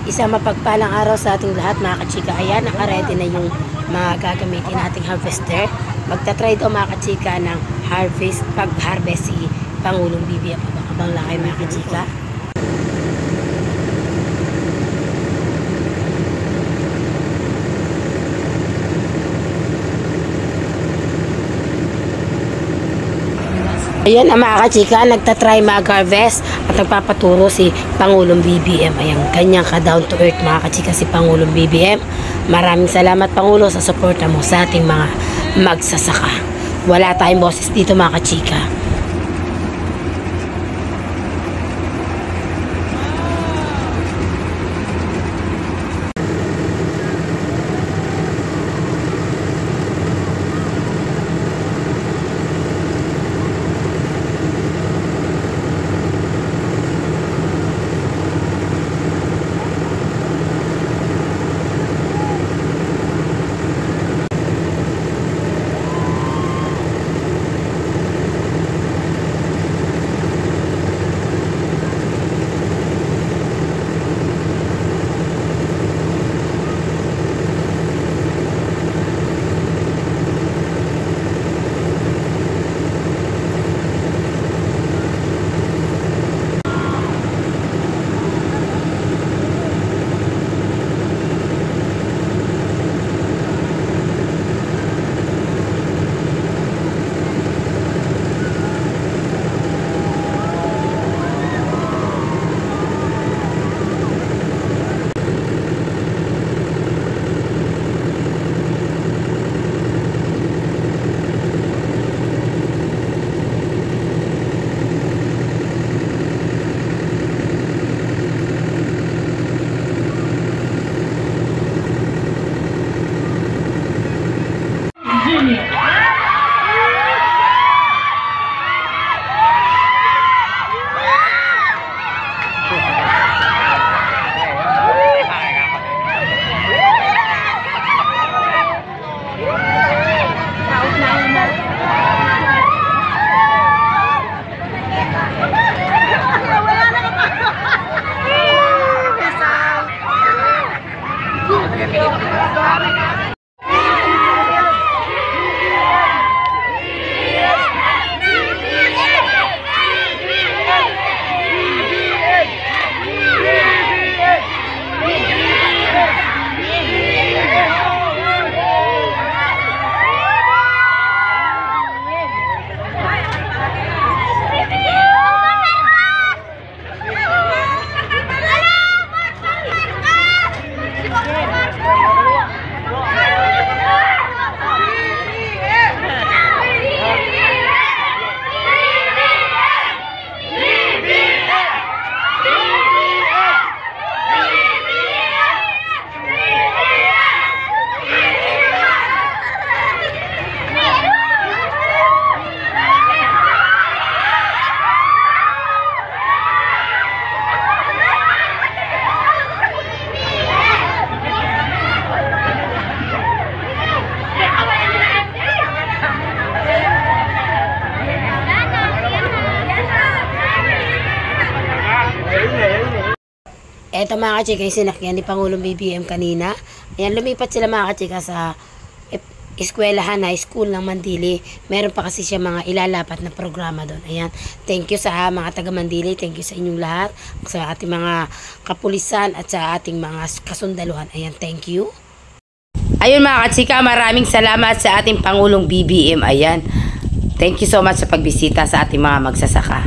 Isang mapagpalang araw sa ating lahat mga kachika. Ayan, nakaready na yung mga gagamitin nating harvester. Magta-try daw mga kachika ng pag-harvest si Pangulong BBM. Abang lang kayo mga kachika. Ayan ang mga kachika, nagtatry mag-harvest at nagpapaturo si Pangulong BBM. Ayan, kanyang ka-down to earth mga kachika si Pangulong BBM. Maraming salamat Pangulo sa suporta mo sa ating mga magsasaka. Wala tayong boses dito mga kachika. Eto mga kachika, yung sinakyan ni Pangulong BBM kanina. Ayan, lumipat sila mga kachika sa eskwelahan, high school ng Mandili. Meron pa kasi siya mga ilalapat na programa doon. Ayan, thank you sa mga taga Mandili. Thank you sa inyong lahat. Sa ating mga kapulisan at sa ating mga kasundaluhan. Ayan, thank you. Ayun mga kachika, maraming salamat sa ating Pangulong BBM. Ayan, thank you so much sa pagbisita sa ating mga magsasaka.